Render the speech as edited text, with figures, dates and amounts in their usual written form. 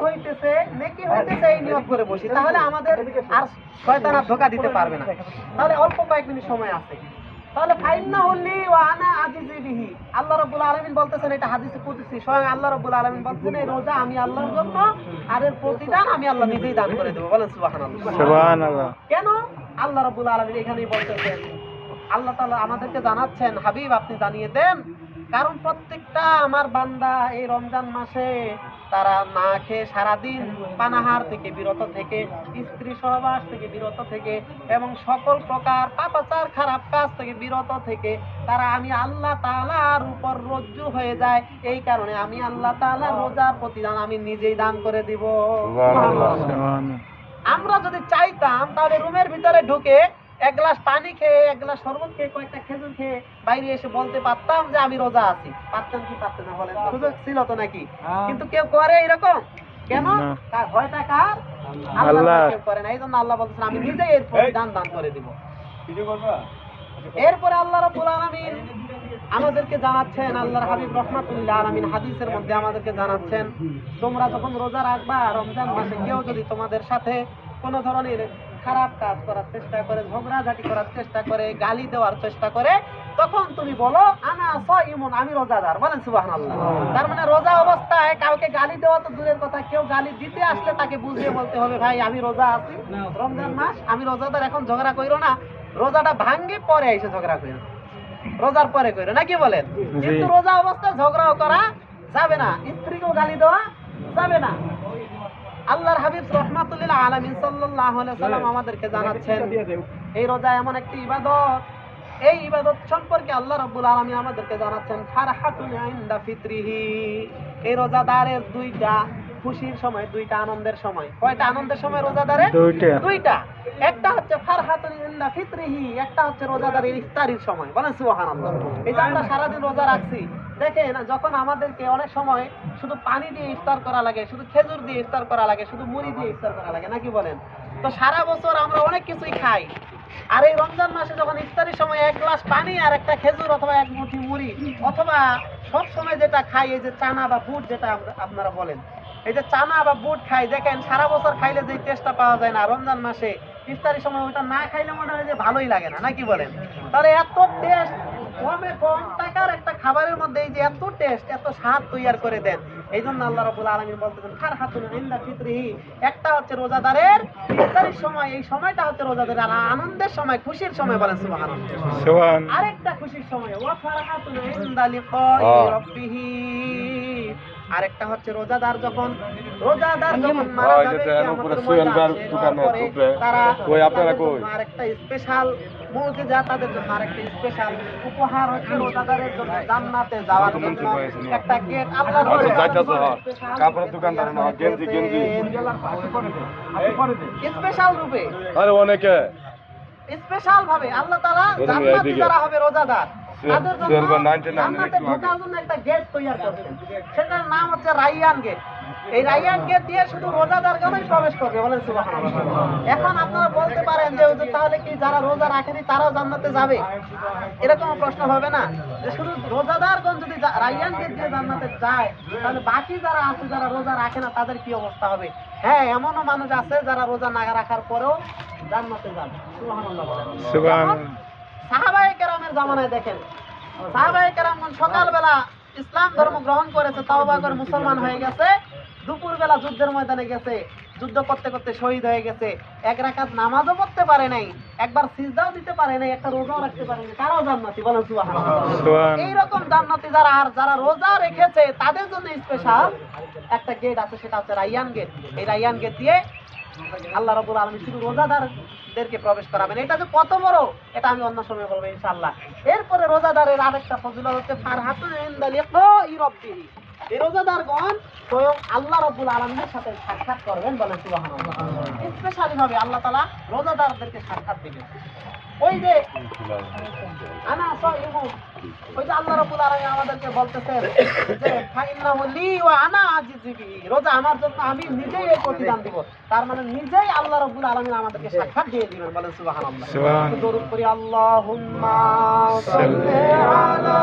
হইতেছে এই নিয়ত করে বসি, তাহলে আমাদের আর শয়তান আর ধোঁকা দিতে পারবে না। তাহলে অল্প কয়েক মিনিট সময় আছে। তাহলে ফাইন্না হুল্লি ওয়া আনা আজিজি বিহি, আল্লাহ রাব্বুল আলামিন বলতেছেন, এটা হাদিসে কুদসি, স্বয়ং আল্লাহ রাব্বুল আলামিন বলতেছেন এই রোজা আমি আল্লাহর জন্য, আর এর প্রতিদান আমি আল্লাহ নিজেই দান করে দেব। বলেন সুবহানাল্লাহ। সুবহানাল্লাহ। কেন আল্লাহ রাব্বুল আলামিন এখানেই বলতেছেন? আল্লাহ তাআলা আমাদেরকে জানাচ্ছেন, হাবিব আপনি জানিয়ে দেন, কারণ প্রত্যেকটা আমার বান্দা এই রমজান মাসে তারা না খেয়ে সারাদিন পানাহার থেকে বিরত থেকে, স্ত্রী সহবাস থেকে বিরত থেকে, এবং সকল প্রকার পাপাচার খারাপ কাজ থেকে বিরত থেকে তারা আমি আল্লাহ তাআলার উপর রজ্জু হয়ে যায়। এই কারণে আমি আল্লাহ তাআলার রোজার প্রতিদান আমি নিজেই দান করে দিব। আমরা যদি চাইতাম তাহলে রুমের ভিতরে ঢুকে এক গ্লাস পানি খেয়ে, এক গ্লাস শরবত খেয়ে, কয়েকটা খেজুর খেয়ে বাইরে এসে বলতে পারতাম যে আমি রোজা আছি। পারতাম কি পারতাম না বলেন? সুযোগ ছিল তো নাকি? কিন্তু কেউ করে এরকম? কেন? ভয়টা কার? আল্লাহ। কেউ করে না। এই জন্য আল্লাহ বলছেন আমি নিজেই এর প্রতিদান দান করে দিব। এরপরে আল্লাহ রাব্বুল আলামিন আমাদেরকে জানাচ্ছেন, আল্লাহর হাবিব রাহমাতুল্লাহ আলামিন হাদিসের মধ্যে আমাদেরকে জানাচ্ছেন, তোমরা যখন রোজা রাখবা রমজান মাসে, কেউ যদি তোমাদের সাথে কোনো ধরনের খারাপ কাজ করার চেষ্টা করে, ঝগড়াঝাটি করার চেষ্টা করে, গালি দেওয়ার চেষ্টা করে, তখন তুমি বলো আনা সাইমুন, আমি রোজাদার। বলেন সুবহানাল্লাহ। তার মানে রোজা অবস্থায় কাউকে গালি দেওয়া তো দূরের কথা, কেউ গালি দিতে আসলে তাকে বুঝিয়ে বলতে হবে, ভাই আমি রোজা আছি, রমজান মাস, আমি রোজাদার, এখন ঝগড়া কইরো না, রোজাটা ভাঙ্গে পরে এসে ঝগড়া কইরো, রোজার পরে কইরো, নাকি বলেন? কিন্তু রোজা অবস্থায় ঝগড়াও করা যাবে না, স্ত্রীকেও গালি দেওয়া যাবে না। আল্লাহর হাবিব রাহমাতুল্লিল আলামিন সাল্লাল্লাহু আলাইহি ওয়াসাল্লাম আমাদেরকে জানাচ্ছেন এই রোজা এমন একটি ইবাদত, এই ইবাদত সম্পর্কে আল্লাহ রাব্বুল আলামিন আমাদেরকে জানাচ্ছেন ফারহাতুন ইনদা ফিতরিহি, এই রোজাদারের দুইটা খুশির সময়, দুইটা আনন্দের সময়। কয়টা আনন্দের সময় রোজাদারের? দুইটা। একটা হচ্ছে ফারহাতুন ইনদা ফিতরিহি, একটা হচ্ছে রোজাদারের ইফতারির সময়। বলেন সুবহানাল্লাহ। এই যে আমরা সারাদিন রোজা রাখছি, দেখেন যখন আমাদেরকে অনেক সময় শুধু পানি দিয়ে ইফতার করা লাগে, শুধু খেজুর দিয়ে ইফতার করা লাগে, শুধু মুড়ি দিয়ে ইফতার করা লাগে, নাকি বলেন? তো সারা বছর আমরা অনেক কিছুই খাই, আর এই রমজান মাসে যখন ইফতারির সময় এক গ্লাস পানি আর একটা খেজুর অথবা এক মুঠি মুড়ি, অথবা সব সময় যেটা খাই এই যে চানা বা বুট, যেটা আপনারা বলেন, এই যে চানা বা বুট খাই, দেখেন সারা বছর খাইলে যে টেস্টটা পাওয়া যায় না, রমজান মাসে ইফতারির সময় ওটা না খাইলে মনে হয় যে ভালোই লাগে না, নাকি বলেন? তাহলে এত টেস্ট, কম টাকার একটা খাবারের মধ্যে এই যে এত টেস্ট, এত স্বাদ তৈরি করে দেন, এই জন্য আল্লাহ রাব্বুল আলামিন বলতেছেন ফারহাতুন ইনদা ফিতরিহি, একটা হচ্ছে রোজাদারের ইফতারির সময়, এই সময়টা হচ্ছে রোজাদারের আনন্দের সময়, খুশির সময়। বলেন সুবহানাল্লাহ। আরেকটা খুশির সময় ওয়া ফারহাতুন ইনদা লিকাই রাব্বিহি, আরেকটা হচ্ছে রোজাদার যখন মারা যাবে, তারা আরেকটা স্পেশাল মুজিজা, তাদের জন্য আরেকটা স্পেশাল উপহার হচ্ছে রোজাদারের জন্য জান্নাতে যাওয়ার জন্য একটা গেট আল্লাহর কাপড়ের দোকানদার না, গেঞ্জি স্পেশাল রূপে, আরে অনেকে স্পেশাল ভাবে আল্লাহ তাআলা জান্নাতে যারা হবে রোজাদার, তাদের জন্য জান্নাতে ঢোকার জন্য একটা গেট তৈরি করছেন, সেটার নাম হচ্ছে রাইয়ান গেট। এই রাইয়ান গেট দিয়ে শুধু রোজাদারগণই প্রবেশ করবে। বলেন সুবহানাল্লাহ। এখন আপনারা বলতে পারেন যে তাহলে কি যারা রোজা রাখেনি তারাও জান্নাতে যাবে? এরকম প্রশ্ন হবে না যে শুধু রোজাদারগণ যদি রাইয়ান গেট দিয়ে জান্নাতে যায়, তাহলে বাকি যারা আছে, যারা রোজা রাখে না, তাদের কি অবস্থা হবে? হ্যাঁ, এমনও মানুষ আছে যারা রোজা না রাখার পরেও জান্নাতে যাবে। সুবহানাল্লাহ বলেন। সুবহানাল্লাহ। সাহাবায়ে কেরামের জামানায় দেখেন, সাহাবায়ে কেরামগণ সকালবেলা ইসলাম ধর্ম গ্রহণ করেছে, তাওবা করে মুসলমান হয়ে গেছে, দুপুরবেলা যুদ্ধের ময়দানে গেছে, যুদ্ধ করতে করতে শহীদ হয়ে গেছে, এক রাকাত নামাজও পড়তে পারে নাই, একবার সিজদাও দিতে পারে নাই, একটা রোজাও রাখতে পারে নাই, তারাও জান্নাতি। বলেন সুবহানাল্লাহ। এইরকম জান্নাতি যারা রোজা রেখেছে, তাদের জন্য স্পেশাল একটা গেট আছে, সেটা হচ্ছে রাইয়ান গেট। এই রাইয়ান গেট দিয়ে আল্লাহ রাব্বুল আলামিন শুধু রোজাদারদেরকে প্রবেশ করাবেন। এটা যে কত বড়, এটা আমি অন্য সময় বলবো ইনশাআল্লাহ। এরপরে রোজাদারের আরেকটা ফজিলত হচ্ছে ফারহাতুন ইনদা লিকাই রাব্বিহি, এই রোজাদারগণ স্বয়ং আল্লাহ রাব্বুল আলামিনের সাথে সাক্ষাৎ করবেন। বলেন সুবহানাল্লাহ। স্পেশালি ভাবে আল্লাহ তাআলা রোজাদারদেরকে সাক্ষাৎ দিবেন। ওই যে আনা সাইমুন, ওই যে আল্লাহ রাব্বুল আলামিন আমাদেরকে বলতেছেন যে ফাইন্নাহু লি ওয়া আনা আজিজি বিহি, রোজা আমার জন্য, আমি নিজেই এর প্রতিদান দিব। তার মানে নিজেই আল্লাহ রাব্বুল আলামিন আমাদেরকে সাক্ষাৎ দিয়ে দিবেন। বলেন সুবহানাল্লাহ। দরুদ করি আল্লাহুম্মা সাল্লি আলা